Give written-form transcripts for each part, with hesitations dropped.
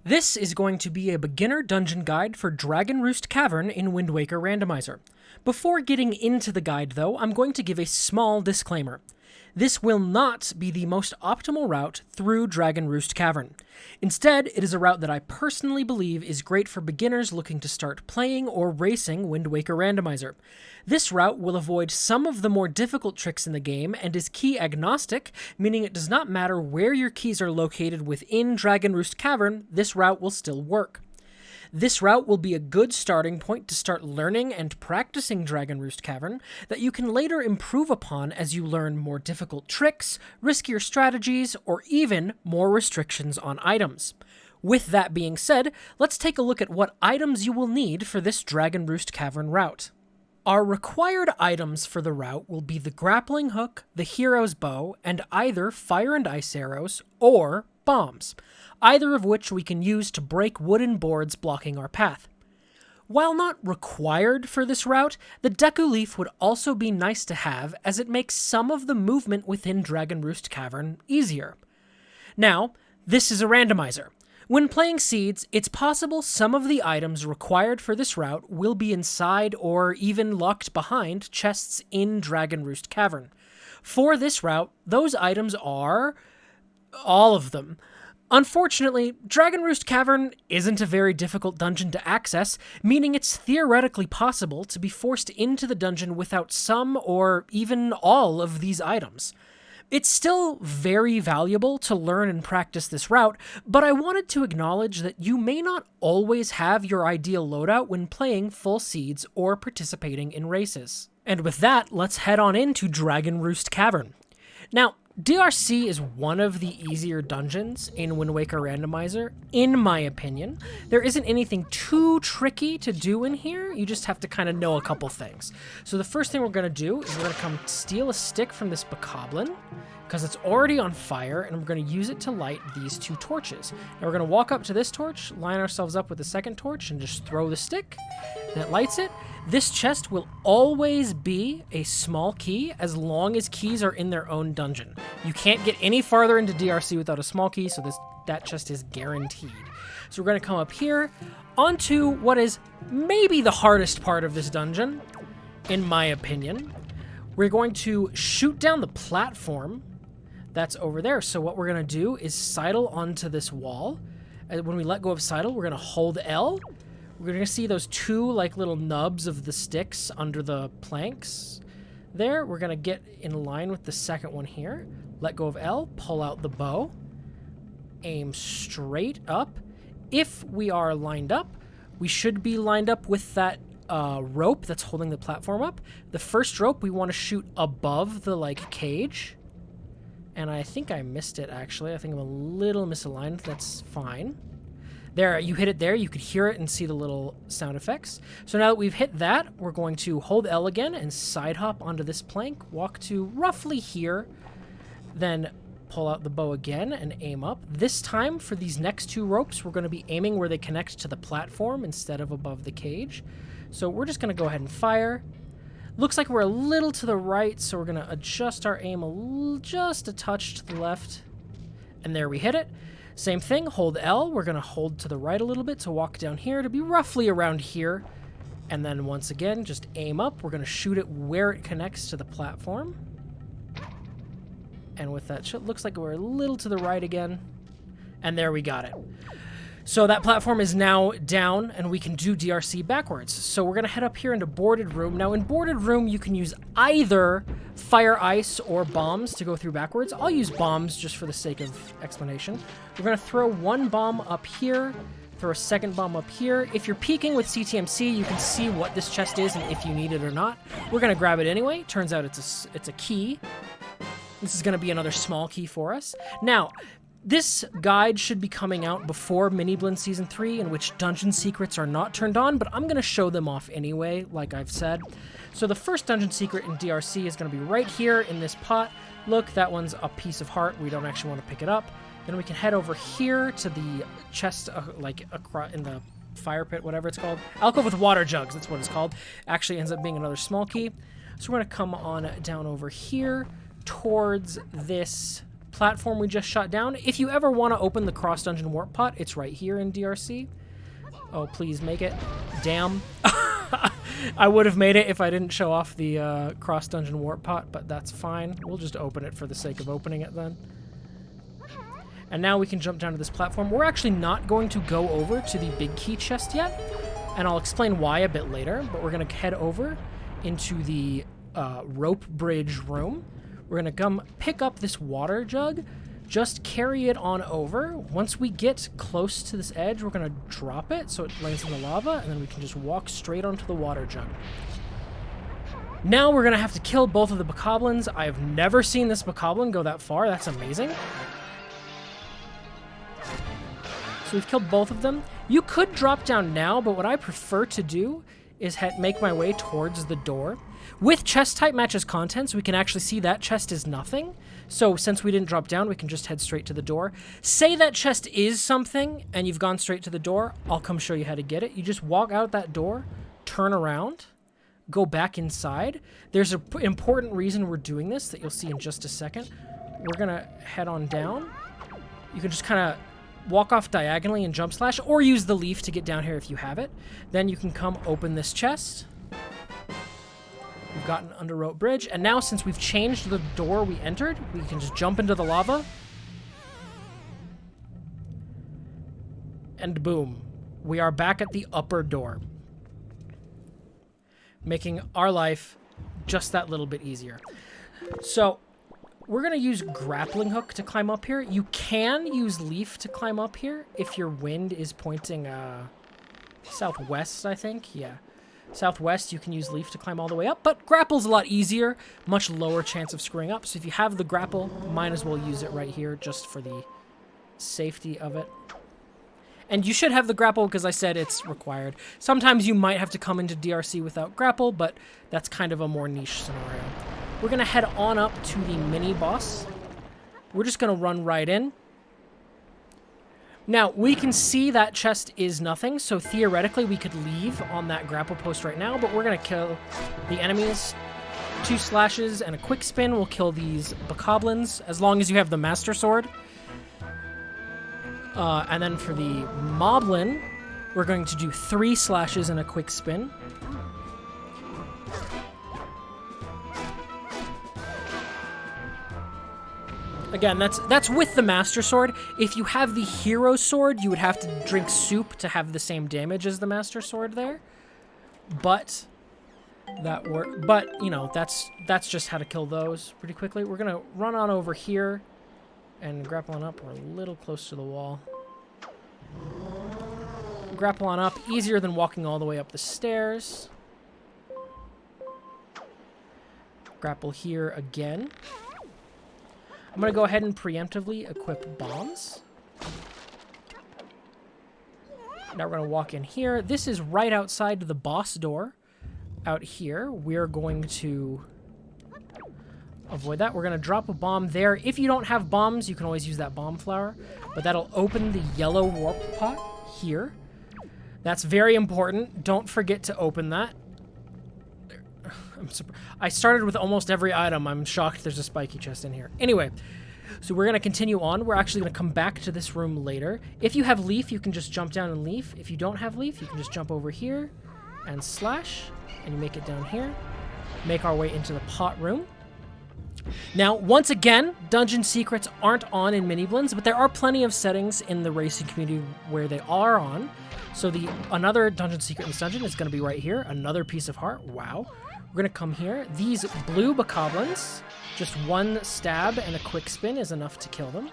This is going to be a beginner dungeon guide for Dragon Roost Cavern in Wind Waker Randomizer. Before getting into the guide, though, I'm going to give a small disclaimer. This will not be the most optimal route through Dragon Roost Cavern. Instead, it is a route that I personally believe is great for beginners looking to start playing or racing Wind Waker Randomizer. This route will avoid some of the more difficult tricks in the game and is key agnostic, meaning it does not matter where your keys are located within Dragon Roost Cavern, this route will still work. This route will be a good starting point to start learning and practicing Dragon Roost Cavern that you can later improve upon as you learn more difficult tricks, riskier strategies, or even more restrictions on items. With that being said, let's take a look at what items you will need for this Dragon Roost Cavern route. Our required items for the route will be the grappling hook, the hero's bow, and either fire and ice arrows or bombs, either of which we can use to break wooden boards blocking our path. While not required for this route, the Deku Leaf would also be nice to have as it makes some of the movement within Dragon Roost Cavern easier. Now, this is a randomizer. When playing seeds, it's possible some of the items required for this route will be inside or even locked behind chests in Dragon Roost Cavern. For this route, those items are all of them. Unfortunately, Dragon Roost Cavern isn't a very difficult dungeon to access, meaning it's theoretically possible to be forced into the dungeon without some or even all of these items. It's still very valuable to learn and practice this route, but I wanted to acknowledge that you may not always have your ideal loadout when playing full seeds or participating in races. And with that, let's head on into Dragon Roost Cavern. Now, DRC is one of the easier dungeons in Wind Waker Randomizer, in my opinion. There isn't anything too tricky to do in here, you just have to kind of know a couple things. So the first thing we're going to do is we're going to come steal a stick from this bokoblin, because it's already on fire, and we're going to use it to light these two torches. Now we're going to walk up to this torch, line ourselves up with the second torch, and just throw the stick, and it lights it. This chest will always be a small key as long as keys are in their own dungeon. You can't get any farther into DRC without a small key, so that chest is guaranteed. So we're going to come up here onto what is maybe the hardest part of this dungeon, in my opinion. We're going to shoot down the platform that's over there. So what we're going to do is sidle onto this wall. And when we let go of sidle, we're going to hold L. We're going to see those two like little nubs of the sticks under the planks there. We're going to get in line with the second one here. Let go of L, pull out the bow, aim straight up. If we are lined up, we should be lined up with that rope that's holding the platform up. The first rope we want to shoot above the like cage. And I think I missed it actually. I think I'm a little misaligned. That's fine. There, you hit it there, you could hear it and see the little sound effects. So now that we've hit that, we're going to hold L again and side hop onto this plank, walk to roughly here, then pull out the bow again and aim up. This time, for these next two ropes, we're going to be aiming where they connect to the platform instead of above the cage. So we're just going to go ahead and fire. Looks like we're a little to the right, so we're going to adjust our aim just a touch to the left. And there we hit it. Same thing, hold L. We're going to hold to the right a little bit to walk down here to be roughly around here. And then once again, just aim up. We're going to shoot it where it connects to the platform. And with that, looks like we're a little to the right again. And there we got it. So that platform is now down, and we can do DRC backwards. So we're going to head up here into Boarded Room. Now, in Boarded Room, you can use either fire, ice, or bombs to go through backwards. I'll use bombs just for the sake of explanation. We're going to throw one bomb up here, throw a second bomb up here. If you're peeking with CTMC, you can see what this chest is and if you need it or not. We're going to grab it anyway. Turns out it's a key. This is going to be another small key for us. Now, this guide should be coming out before Mini Blend Season 3, in which dungeon secrets are not turned on, but I'm going to show them off anyway, like I've said. So the first dungeon secret in DRC is going to be right here in this pot. Look, that one's a piece of heart. We don't actually want to pick it up. Then we can head over here to the chest, like in the fire pit, whatever it's called. Alcove with water jugs, that's what it's called. Actually ends up being another small key. So we're going to come on down over here towards this platform we just shot down. If you ever want to open the cross-dungeon warp pot, it's right here in DRC. Oh, please make it. Damn. I would have made it if I didn't show off the cross-dungeon warp pot, but that's fine. We'll just open it for the sake of opening it then. And now we can jump down to this platform. We're actually not going to go over to the big key chest yet, and I'll explain why a bit later, but we're going to head over into the rope bridge room. We're going to come pick up this water jug, just carry it on over. Once we get close to this edge, we're going to drop it so it lands in the lava, and then we can just walk straight onto the water jug. Now we're going to have to kill both of the bokoblins. I have never seen this bokoblin go that far. That's amazing. So we've killed both of them. You could drop down now, but what I prefer to do is make my way towards the door. With chest type matches contents, we can actually see that chest is nothing. So since we didn't drop down, we can just head straight to the door. Say that chest is something and you've gone straight to the door, I'll come show you how to get it. You just walk out that door, turn around, go back inside. There's an important reason we're doing this that you'll see in just a second. We're gonna head on down. You can just kind of walk off diagonally and jump slash, or use the leaf to get down here if you have it. Then you can come open this chest. We've got an under rope bridge, and now since we've changed the door we entered, we can just jump into the lava. And boom, we are back at the upper door, making our life just that little bit easier. So we're going to use grappling hook to climb up here. You can use leaf to climb up here if your wind is pointing southwest, I think. Yeah. Southwest, you can use leaf to climb all the way up, but grapple's a lot easier, much lower chance of screwing up. So if you have the grapple, might as well use it right here just for the safety of it. And you should have the grapple because I said it's required. Sometimes you might have to come into DRC without grapple, but that's kind of a more niche scenario. We're going to head on up to the mini-boss. We're just going to run right in. Now, we can see that chest is nothing, so theoretically we could leave on that grapple post right now, but we're going to kill the enemies. 2 slashes and a quick spin will kill these bokoblins, as long as you have the Master Sword. And then for the moblin, we're going to do 3 slashes and a quick spin. Again, that's with the Master Sword. If you have the Hero Sword, you would have to drink soup to have the same damage as the Master Sword there. But you know, that's just how to kill those pretty quickly. We're gonna run on over here and grapple on up. We're a little close to the wall. Grapple on up, easier than walking all the way up the stairs. Grapple here again. I'm going to go ahead and preemptively equip bombs. Now we're going to walk in here. This is right outside the boss door. Out here, we're going to avoid that. We're going to drop a bomb there. If you don't have bombs, you can always use that bomb flower. But that'll open the yellow warp pot here. That's very important. Don't forget to open that. I started with almost every item. I'm shocked there's a spiky chest in here. Anyway, so we're going to continue on. We're actually going to come back to this room later. If you have leaf, you can just jump down and leaf. If you don't have leaf, you can just jump over here and slash, and you make it down here. Make our way into the pot room. Now, once again, dungeon secrets aren't on in mini-blends, but there are plenty of settings in the racing community where they are on. So another dungeon secret in this dungeon is going to be right here. Another piece of heart. Wow. We're going to come here. These blue bokoblins, just 1 stab and a quick spin is enough to kill them.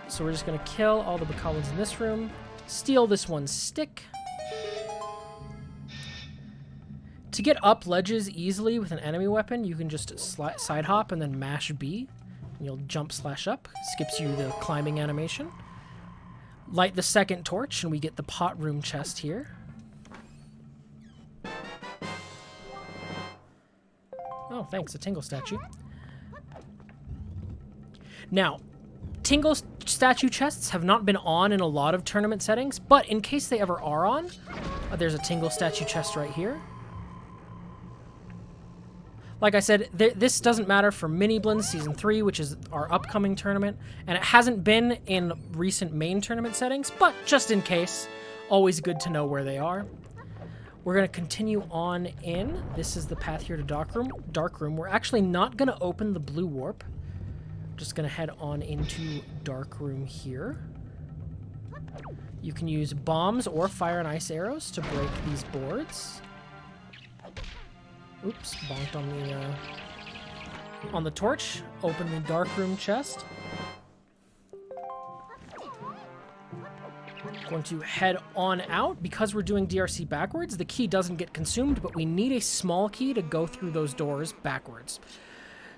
So we're just going to kill all the bokoblins in this room. Steal this 1 stick. To get up ledges easily with an enemy weapon, you can just side hop and then mash B. And you'll jump slash up. Skips you the climbing animation. Light the second torch, and we get the pot room chest here. Oh, thanks, a Tingle statue. Now, Tingle statue chests have not been on in a lot of tournament settings, but in case they ever are on, there's a Tingle statue chest right here. Like I said, this doesn't matter for Mini Blins Season 3, which is our upcoming tournament, and it hasn't been in recent main tournament settings, but just in case, always good to know where they are. We're going to continue on in. This is the path here to Dark Room. We're actually not going to open the blue warp. Just going to head on into Dark Room here. You can use bombs or fire and ice arrows to break these boards. Oops, bonked on the torch. Open the Dark Room chest. Going to head on out. Because we're doing DRC backwards, the key doesn't get consumed, but we need a small key to go through those doors backwards.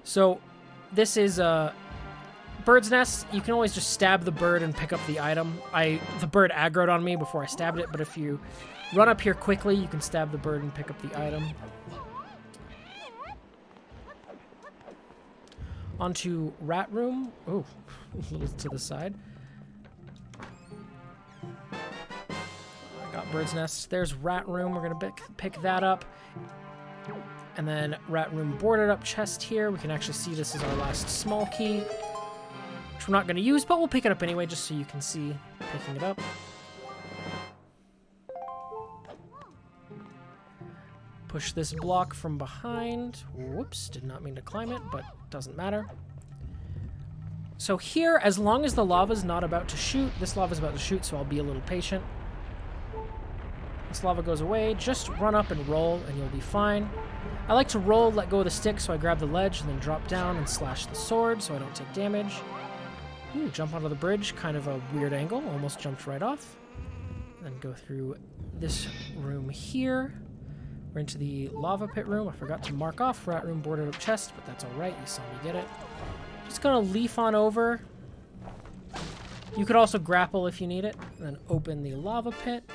So this is a bird's nest. You can always just stab the bird and pick up the item. The bird aggroed on me before I stabbed it, but if you run up here quickly, you can stab the bird and pick up the item. Onto Rat Room. Oh, a little to the side. I got Bird's Nest. There's Rat Room. We're going to pick that up. And then Rat Room boarded up chest here. We can actually see this is our last small key, which we're not going to use, but we'll pick it up anyway just so you can see picking it up. Push this block from behind. Whoops, did not mean to climb it, but doesn't matter. So here, as long as the lava's not about to shoot, this lava's about to shoot, so I'll be a little patient. This lava goes away, just run up and roll, and you'll be fine. I like to roll, let go of the stick, so I grab the ledge, and then drop down and slash the sword, so I don't take damage. Ooh, jump onto the bridge, kind of a weird angle, almost jumped right off. Then go through this room here. We're into the lava pit room. I forgot to mark off Rat Room boarded up chest, but that's alright. You saw me get it. Just gonna leaf on over. You could also grapple if you need it. And then open the lava pit.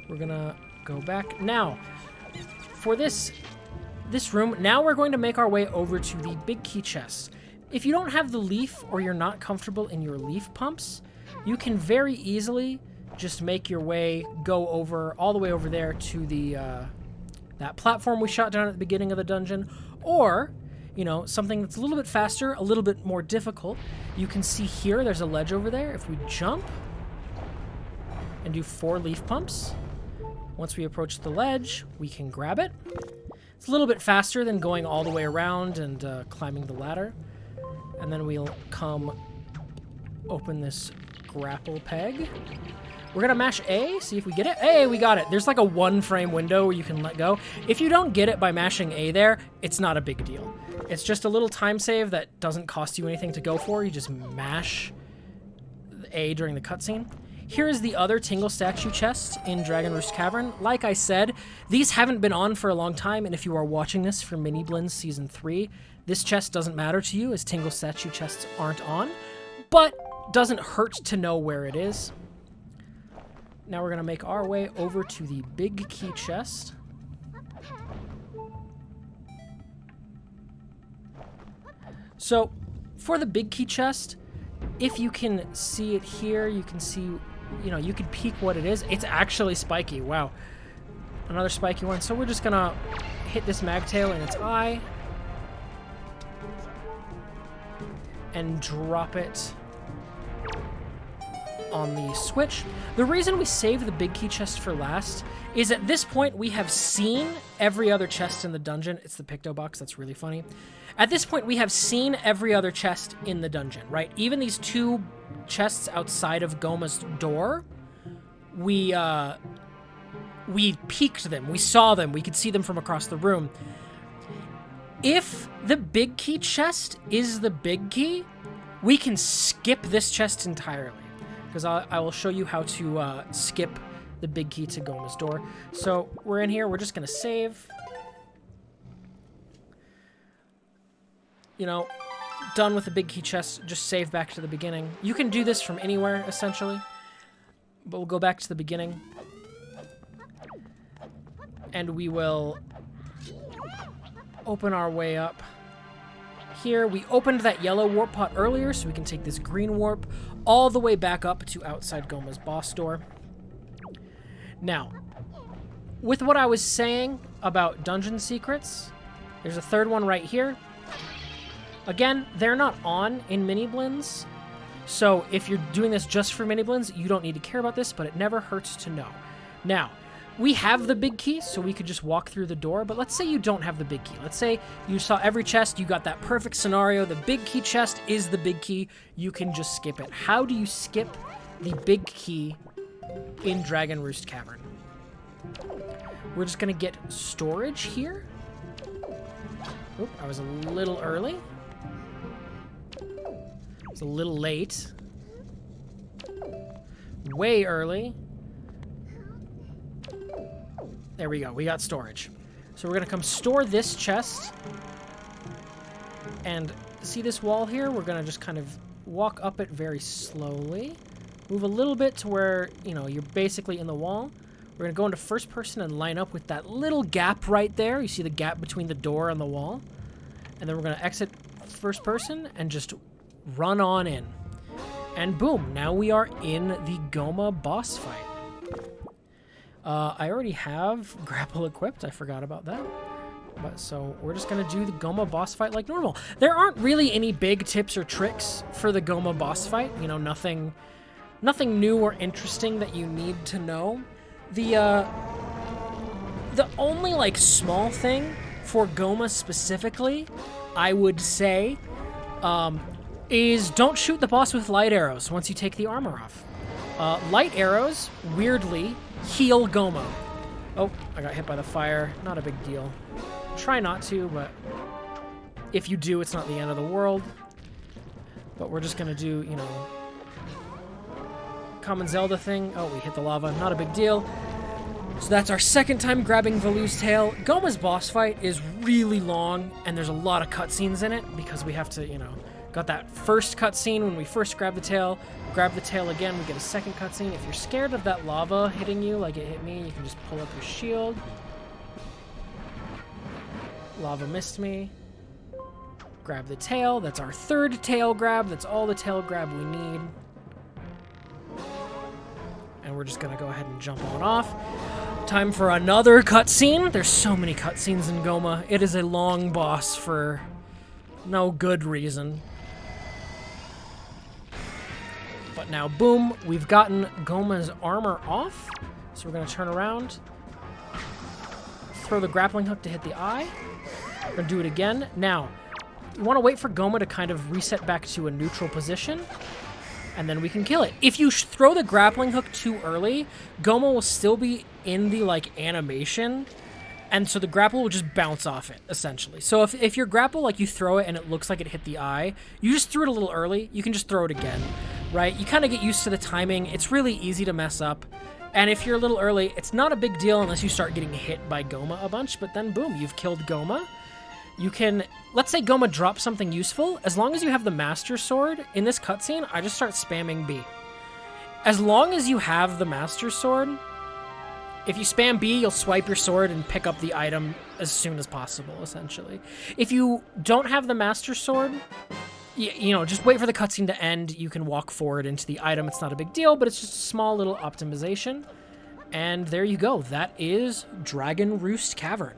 We're gonna go back. Now, for this room, now we're going to make our way over to the big key chest. If you don't have the leaf or you're not comfortable in your leaf pumps, you can very easily just make your way, go over, all the way over there to the, that platform we shot down at the beginning of the dungeon. Or, you know, something that's a little bit faster, a little bit more difficult. You can see here, there's a ledge over there. If we jump and do 4 leaf pumps, once we approach the ledge, we can grab it. It's a little bit faster than going all the way around and climbing the ladder. And then we'll come open this grapple peg. We're going to mash A, see if we get it. Hey, we got it. There's like a 1-frame window where you can let go. If you don't get it by mashing A there, it's not a big deal. It's just a little time save that doesn't cost you anything to go for. You just mash A during the cutscene. Here is the other Tingle statue chest in Dragon Roost Cavern. Like I said, these haven't been on for a long time, and if you are watching this for Mini Blins Season 3, this chest doesn't matter to you as Tingle statue chests aren't on, but doesn't hurt to know where it is. Now we're going to make our way over to the big key chest. So, for the big key chest, if you can see it here, you can see, you know, you can peek what it is. It's actually spiky. Wow. Another spiky one. So we're just going to hit this magtail in its eye and drop it on the switch. The reason we save the big key chest for last is at this point we have seen every other chest in the dungeon. It's the Picto box, that's really funny. At this point we have seen every other chest in the dungeon, right? Even these 2 chests outside of Goma's door, we peeked them, we saw them, we could see them from across the room. If the big key chest is the big key, we can skip this chest entirely. Because I will show you how to skip the big key to Goma's door. So we're in here. We're just going to save. You know, done with the big key chest. Just save back to the beginning. You can do this from anywhere, essentially. But we'll go back to the beginning. And we will open our way up. Here, we opened that yellow warp pot earlier, so we can take this green warp all the way back up to outside Goma's boss door. Now, with what I was saying about dungeon secrets, there's a third one right here. Again, they're not on in mini blends, so if you're doing this just for mini blends, you don't need to care about this, but it never hurts to know. Now, we have the big key, so we could just walk through the door, but let's say you don't have the big key. Let's say you saw every chest, you got that perfect scenario, the big key chest is the big key, you can just skip it. How do you skip the big key in Dragon Roost Cavern? We're just gonna get storage here. Oop, I was a little early. It's a little late. Way early. There we go, we got storage. So we're gonna come store this chest. And see this wall here? We're gonna just kind of walk up it very slowly. Move a little bit to where, you know, you're basically in the wall. We're gonna go into first person and line up with that little gap right there. You see the gap between the door and the wall? And then we're gonna exit first person and just run on in. And boom, now we are in the Goma boss fight. I already have grapple equipped. I forgot about that. But so we're just gonna do the Goma boss fight like normal. There aren't really any big tips or tricks for the Goma boss fight. You know, nothing new or interesting that you need to know. The only like small thing for Goma specifically, I would say, is don't shoot the boss with light arrows once you take the armor off. Light arrows, weirdly, heal Goma. Oh, I got hit by the fire. Not a big deal. Try not to, but if you do, it's not the end of the world. But we're just gonna do, you know, common Zelda thing. Oh, we hit the lava. Not a big deal. So that's our second time grabbing Valu's tail. Goma's boss fight is really long, and there's a lot of cutscenes in it because we have to, you know, got that first cutscene when we first grab the tail again, we get a second cutscene. If you're scared of that lava hitting you like it hit me, you can just pull up your shield. Lava missed me. Grab the tail. That's our third tail grab. That's all the tail grab we need. And we're just gonna go ahead and jump on off. Time for another cutscene. There's so many cutscenes in Goma. It is a long boss for no good reason. But now, boom, we've gotten Goma's armor off. So we're gonna turn around, throw the grappling hook to hit the eye. We're gonna do it again. Now, you wanna wait for Goma to kind of reset back to a neutral position, and then we can kill it. If you throw the grappling hook too early, Goma will still be in the, like, animation, and so the grapple will just bounce off it, essentially. So if your grapple, like, you throw it and it looks like it hit the eye, you just threw it a little early, you can just throw it again, right? You kind of get used to the timing. It's really easy to mess up. And if you're a little early, it's not a big deal unless you start getting hit by Goma a bunch, but then boom, you've killed Goma. You can, let's say Goma drops something useful. As long as you have the Master Sword, in this cutscene, I just start spamming B. As long as you have the Master Sword, if you spam B, you'll swipe your sword and pick up the item as soon as possible, essentially. If you don't have the Master Sword, you know, just wait for the cutscene to end. You can walk forward into the item. It's not a big deal, but it's just a small little optimization. And there you go. That is Dragon Roost Cavern.